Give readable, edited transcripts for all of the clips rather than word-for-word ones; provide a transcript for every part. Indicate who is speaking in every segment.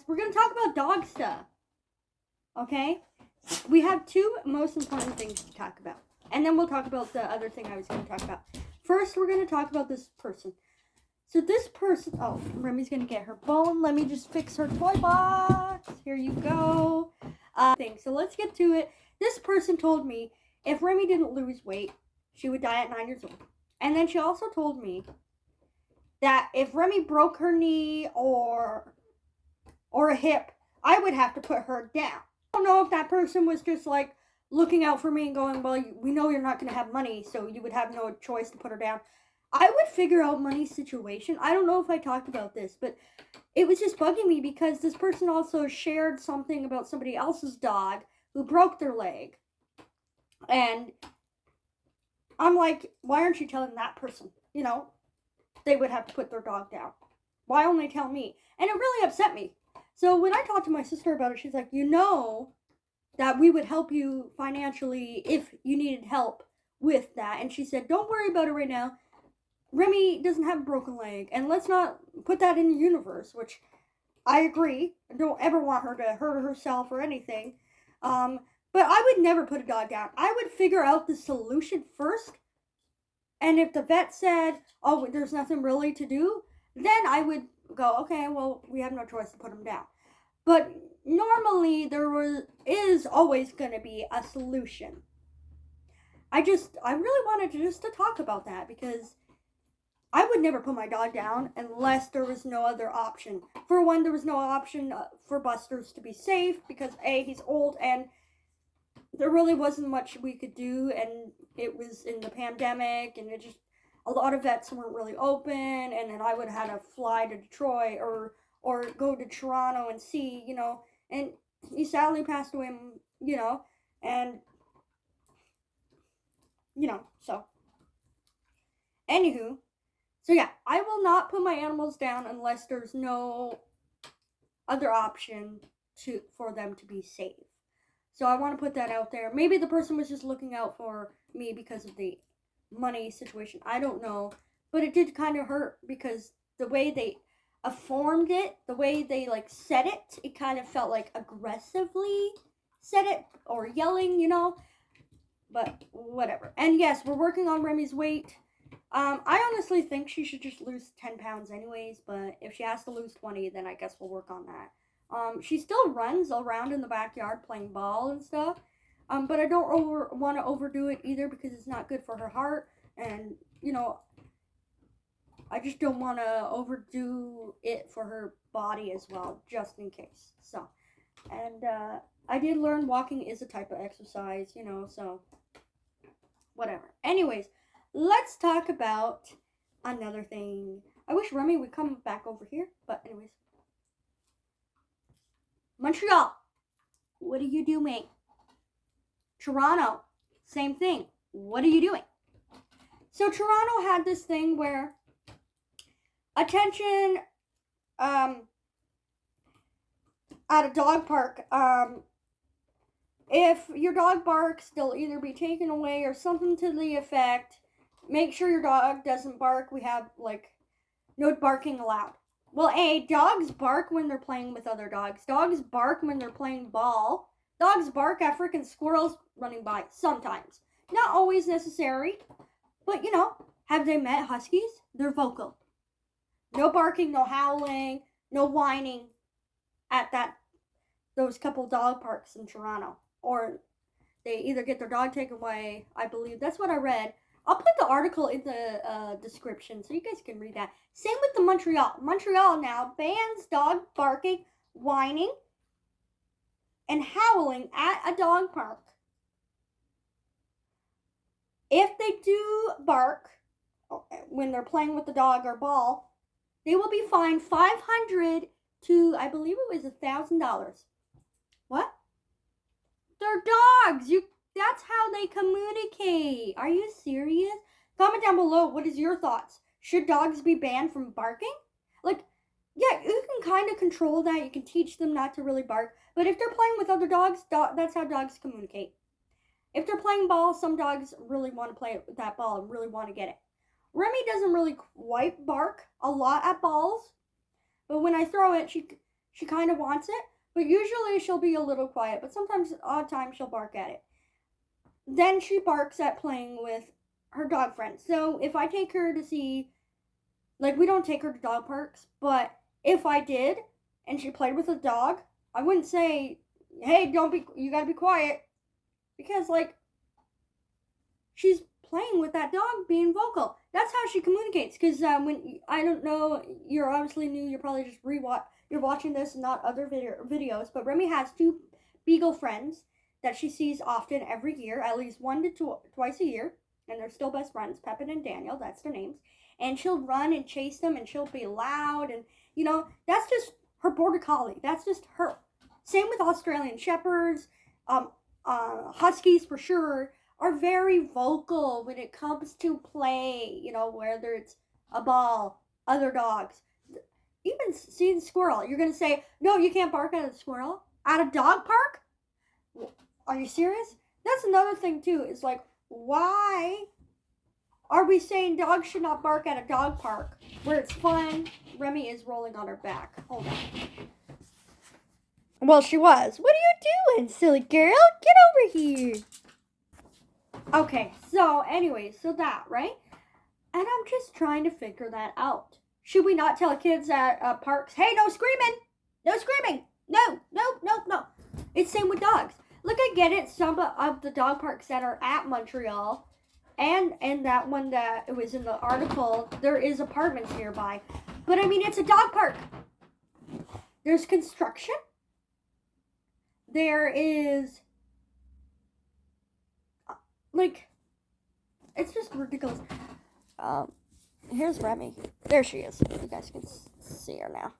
Speaker 1: We're going to talk about dog stuff. Okay? We have two most important things to talk about. And then we'll talk about the other thing I was going to talk about. First, we're going to talk about this person. So this person... Oh, Remi's going to get her bone. Let me just fix her toy box. Here you go. So let's get to it. This person told me if Remi didn't lose weight, she would die at 9 years old. And then she also told me that if Remi broke her knee or a hip, I would have to put her down. I don't know if that person was just like looking out for me and going, well, we know you're not going to have money, so you would have no choice to put her down. I would figure out money situation. I don't know if I talked about this, but it was just bugging me because this person also shared something about somebody else's dog who broke their leg. And I'm like, why aren't you telling that person? You know, they would have to put their dog down. Why only tell me? And it really upset me. So when I talked to my sister about it, she's like, you know that we would help you financially if you needed help with that. And she said, don't worry about it right now. Remi doesn't have a broken leg, and let's not put that in the universe, which I agree. I don't ever want her to hurt herself or anything. But I would never put a dog down. I would figure out the solution first. And if the vet said, oh, there's nothing really to do, then I would go, okay, well, we have no choice to put him down. But normally is always going to be a solution. I really wanted to talk about that because I would never put my dog down unless there was no other option. For one, there was no option for Buster's to be safe because A, he's old and there really wasn't much we could do, and it was in the pandemic, and a lot of vets weren't really open, and then I would have had to fly to Detroit or go to Toronto and see, you know, and he sadly passed away, you know, and, you know, so. Anywho, so yeah, I will not put my animals down unless there's no other option for them to be safe. So I want to put that out there. Maybe the person was just looking out for me because of the money situation. I don't know. But it did kind of hurt because the way they formed it, the way they like said it, it kind of felt like aggressively said it or yelling, you know. But whatever. And yes, we're working on Remi's weight. I honestly think she should just lose 10 pounds anyways. But if she has to lose 20, then I guess we'll work on that. She still runs around in the backyard playing ball and stuff. But I don't want to overdo it either because it's not good for her heart. And, you know, I just don't want to overdo it for her body as well, just in case. So, and I did learn walking is a type of exercise, you know, so whatever. Anyways, let's talk about another thing. I wish Remi would come back over here, but anyways. Montreal, what are you doing? Toronto, same thing. What are you doing? So Toronto had this thing where, attention, at a dog park, if your dog barks, they'll either be taken away or something to the effect. Make sure your dog doesn't bark. We have, like, no barking allowed. Well, dogs bark when they're playing with other dogs. Dogs bark when they're playing ball. Dogs bark at freaking squirrels running by sometimes. Not always necessary, but, you know, have they met huskies? They're vocal. No barking, no howling, no whining at those couple dog parks in Toronto. Or they either get their dog taken away, I believe. That's what I read. I'll put the article in the description so you guys can read that. Same with the Montreal. Montreal now bans dog barking, whining, and howling at a dog park. If they do bark when they're playing with the dog or ball, they will be fined $500 to, I believe it was $1,000. What? They're dogs. That's how they communicate. Are you serious? Comment down below. What is your thoughts? Should dogs be banned from barking? Like, yeah, you can kind of control that. You can teach them not to really bark. But if they're playing with other dogs, that's how dogs communicate. If they're playing ball, some dogs really want to play with that ball and really want to get it. Remi doesn't really quite bark a lot at balls. But when I throw it, She kind of wants it, but usually she'll be a little quiet, but sometimes, odd times, she'll bark at it. Then she barks at playing with her dog friends. So if I take her to see, like, we don't take her to dog parks, but if I did and she played with a dog, I wouldn't say, hey, you gotta be quiet. Because, like, she's playing with that dog, being vocal. That's how she communicates. Because when, I don't know, you're obviously new, you're probably just you're watching this and not other videos, but Remi has 2 beagle friends that she sees often every year, at least 1 to twice a year, and they're still best friends, Pepin and Daniel, that's their names. And she'll run and chase them, and she'll be loud, and, you know, that's just her border collie. That's just her. Same with Australian Shepherds, Huskies for sure, are very vocal when it comes to play, you know, whether it's a ball, other dogs. Even see the squirrel. You're going to say, no, you can't bark at a squirrel? At a dog park? Are you serious? That's another thing, too, is like, why are we saying dogs should not bark at a dog park where it's fun? Remi is rolling on her back. Hold on. Well, she was. What are you doing, silly girl? Get over here. Okay, so anyways, so that, right? And I'm just trying to figure that out. Should we not tell kids at parks, hey, no screaming! No screaming! No, no, no, no. It's same with dogs. Look, I get it. Some of the dog parks that are at Montreal, and that one that it was in the article, there is apartments nearby. But I mean, it's a dog park. There's construction. There is, like, it's just ridiculous. Here's Remi. There she is. You guys can see her now.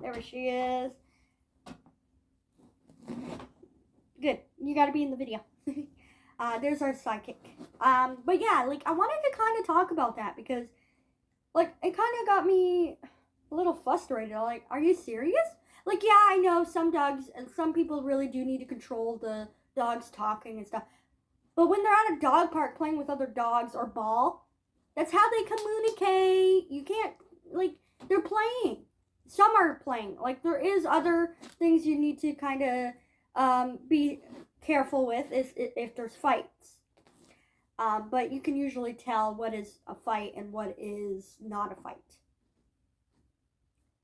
Speaker 1: There she is. Good. You gotta be in the video. There's our sidekick. But yeah, like, I wanted to kind of talk about that because, like, it kind of got me a little frustrated. Like, are you serious? Like, yeah, I know some dogs and some people really do need to control the dogs talking and stuff. But when they're at a dog park playing with other dogs or ball, that's how they communicate. You can't, like, they're playing. Some are playing. Like, there is other things you need to kind of be careful with if there's fights. But you can usually tell what is a fight and what is not a fight.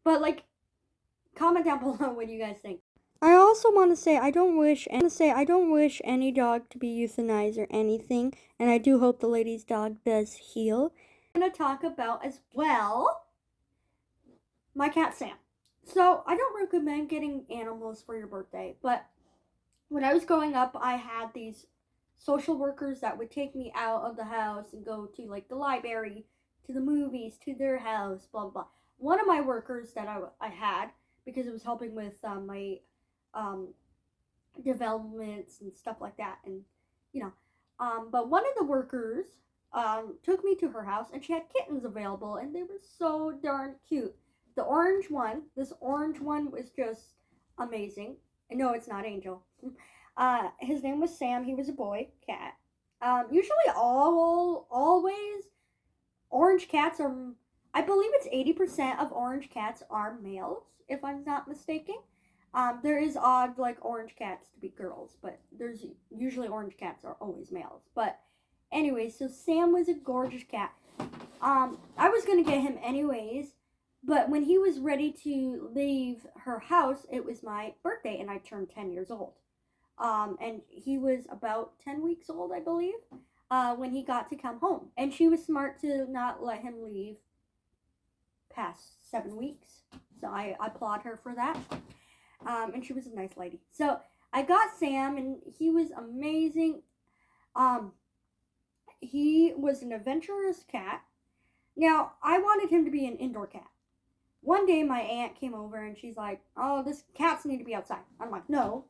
Speaker 1: But, like, comment down below what you guys think. I also want to say I don't wish any dog to be euthanized or anything, and I do hope the lady's dog does heal. I'm going to talk about as well my cat Sam. So I don't recommend getting animals for your birthday, but when I was growing up, I had these social workers that would take me out of the house and go to, like, the library, to the movies, to their house, blah, blah, blah. One of my workers that I had, because it was helping with my developments and stuff like that, and, you know, but one of the workers took me to her house, and she had kittens available, and they were so darn cute. This orange one was just amazing. No, it's not Angel. His name was Sam. He was a boy cat. Usually always orange cats are, I believe it's 80% of orange cats are males, if I'm not mistaken. There is odd, like, orange cats to be girls, but there's usually orange cats are always males. But anyway, so Sam was a gorgeous cat. I was going to get him anyways, but when he was ready to leave her house, it was my birthday, and I turned 10 years old. And he was about 10 weeks old, I believe, when he got to come home. And she was smart to not let him leave past 7 weeks. So I applaud her for that. And she was a nice lady. So I got Sam, and he was amazing. He was an adventurous cat. Now, I wanted him to be an indoor cat. One day, my aunt came over, and she's like, oh, this cats need to be outside. I'm like, no.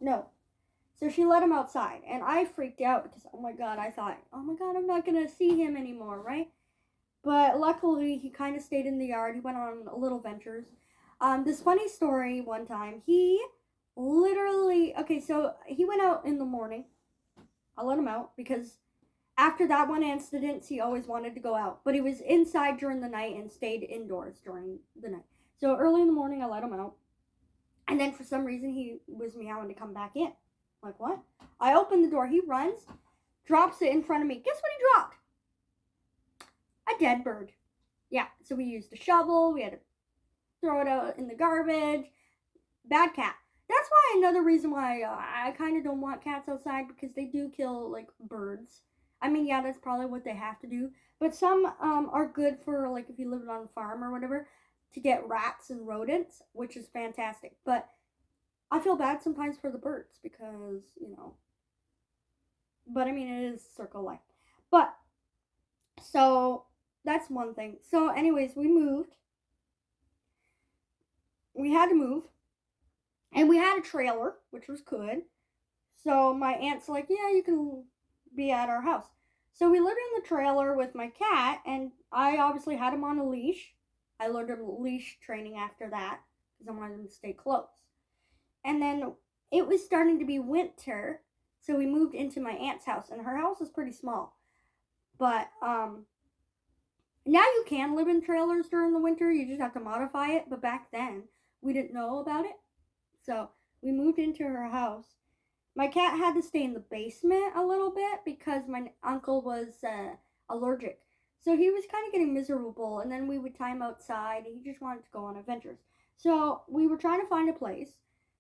Speaker 1: So she let him outside, and I freaked out because, oh my God, I thought, oh my God, I'm not going to see him anymore, right? But luckily, he kind of stayed in the yard. He went on little ventures. This funny story, one time, he literally, okay, so he went out in the morning. I let him out because after that one incident, he always wanted to go out. But he was inside during the night and stayed indoors during the night. So early in the morning, I let him out. And then for some reason, he was meowing to come back in. I'm like, what? I open the door. He runs, drops it in front of me. Guess what he dropped? A dead bird. Yeah, so we used a shovel. We had to throw it out in the garbage. Bad cat. That's why another reason why I kind of don't want cats outside, because they do kill, like, birds. I mean, yeah, that's probably what they have to do. But some are good for, like, if you live on a farm or whatever, to get rats and rodents, which is fantastic. But I feel bad sometimes for the birds because, but I mean, it is circle life. But, so, that's one thing. So, anyways, we moved. We had to move. And we had a trailer, which was good. So my aunt's like, yeah, you can be at our house. So we lived in the trailer with my cat, and I obviously had him on a leash. I learned leash training after that because I wanted him to stay close. And then it was starting to be winter, so we moved into my aunt's house, and her house is pretty small. But now you can live in trailers during the winter. You just have to modify it. But back then, we didn't know about it. So we moved into her house. My cat had to stay in the basement a little bit because my uncle was allergic. So he was kind of getting miserable, and then we would tie him outside. He just wanted to go on adventures. So we were trying to find a place.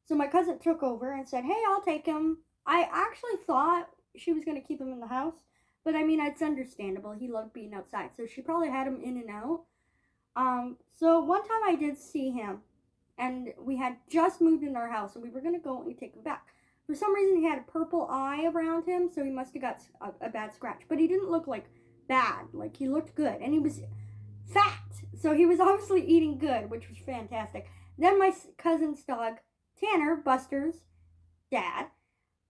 Speaker 1: So my cousin took over and said, hey, I'll take him. I actually thought she was going to keep him in the house. But I mean, it's understandable. He loved being outside. So she probably had him in and out. So one time I did see him. And we had just moved in our house, and we were going to go and take him back. For some reason, he had a purple eye around him, so he must have got a bad scratch. But he didn't look, like, bad. Like, he looked good. And he was fat. So he was obviously eating good, which was fantastic. Then my cousin's dog, Tanner, Buster's dad,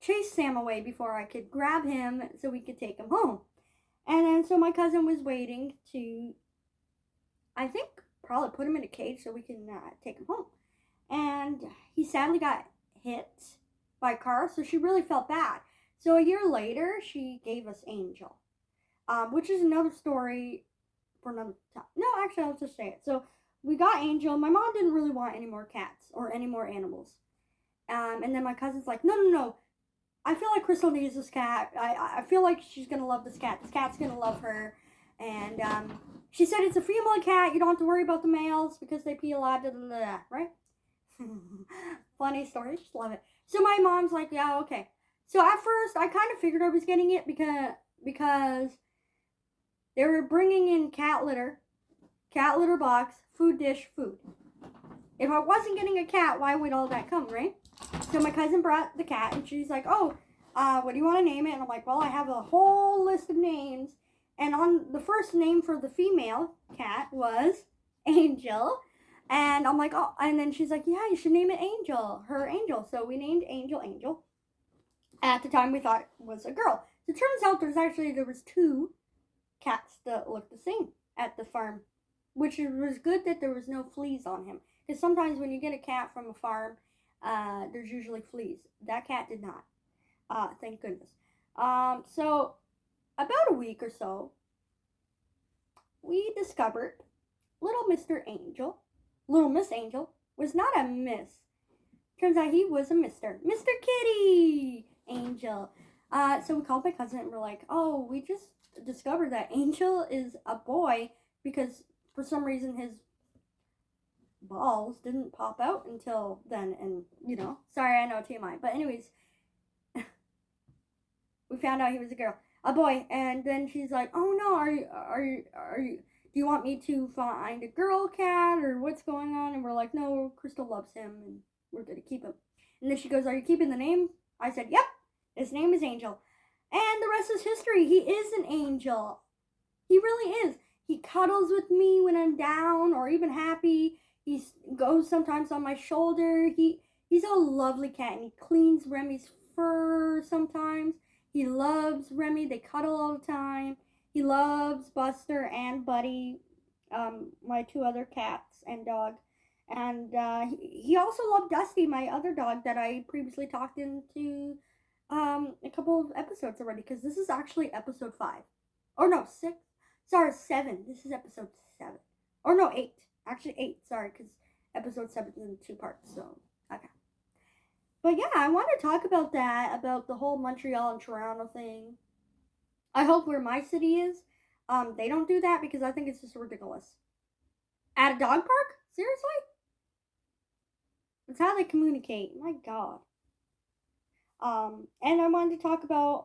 Speaker 1: chased Sam away before I could grab him so we could take him home. And then, so my cousin was waiting to, I think, probably put him in a cage so we can take him home. And he sadly got hit by a car, so she really felt bad. So a year later, she gave us Angel, which is another story for another time. No, actually, I'll just say it. So we got Angel. My mom didn't really want any more cats or any more animals. And then my cousin's like, no. I feel like Crystal needs this cat. I feel like she's going to love this cat. This cat's going to love her. And she said it's a female cat. You don't have to worry about the males because they pee a lot, right? Funny story. Just love it. So my mom's like, yeah, okay. So at first, I kind of figured I was getting it because they were bringing in cat litter box, food dish, food. If I wasn't getting a cat, why would all that come, right? So my cousin brought the cat, and she's like, oh, what do you want to name it? And I'm like, well, I have a whole list of names. And on the first name for the female cat was Angel. And I'm like, oh, and then she's like, yeah, you should name it Angel, her Angel. So we named Angel. At the time, we thought it was a girl. So it turns out there was 2 cats that looked the same at the farm, which was good that there was no fleas on him. Because sometimes when you get a cat from a farm, there's usually fleas. That cat did not. Thank goodness. So about a week or so, we discovered little Miss Angel was not a miss. Turns out he was a Mr. Kitty Angel. So we called my cousin and we're like, oh, we just discovered that Angel is a boy because for some reason his balls didn't pop out until then. And, sorry, I know TMI. But anyways, we found out he was a boy. And then she's like, oh no, are you, do you want me to find a girl cat or what's going on? And we're like, no, Crystal loves him and we're going to keep him. And then she goes, are you keeping the name? I said, yep, his name is Angel. And the rest is history. He is an angel. He really is. He cuddles with me when I'm down or even happy. He goes sometimes on my shoulder. He's a lovely cat, and he cleans Remy's fur sometimes. He loves Remi. They cuddle all the time. He loves Buster and Buddy, my 2 other cats and dog. And he also loved Dusty, my other dog that I previously talked into a couple of episodes already, because this is actually episode 5. Or no, 6. Sorry, 7. This is episode 7. Or no, 8. Actually 8, sorry, because episode 7 is in 2 parts, so, okay. But yeah, I want to talk about that, about the whole Montreal and Toronto thing. I hope where my city is, they don't do that because I think it's just ridiculous. At a dog park? Seriously? That's how they communicate. My God. And I wanted to talk about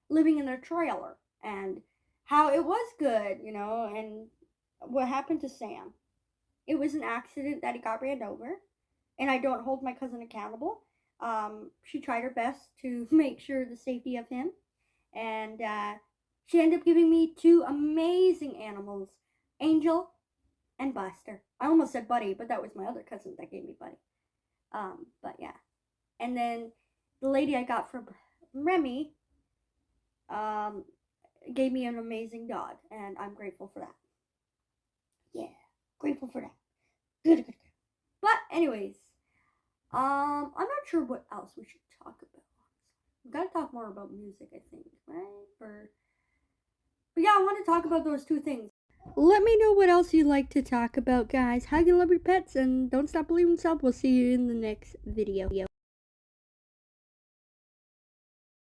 Speaker 1: living in a trailer and how it was good, you know, and what happened to Sam. It was an accident that he got ran over, and I don't hold my cousin accountable. She tried her best to make sure the safety of him, and she ended up giving me two amazing animals, Angel and Buster. I almost said Buddy, but that was my other cousin that gave me Buddy. But yeah, and then the lady I got from Remi um, gave me an amazing dog, and I'm grateful for that. Yeah, grateful for that. Good, good, good. But anyways, I'm not sure what else we should talk about. We gotta talk more about music, I think, right? But yeah, I want to talk about those two things. Let me know what else you'd like to talk about, guys. Hug and love your pets, and don't stop believing in yourself. We'll see you in the next video.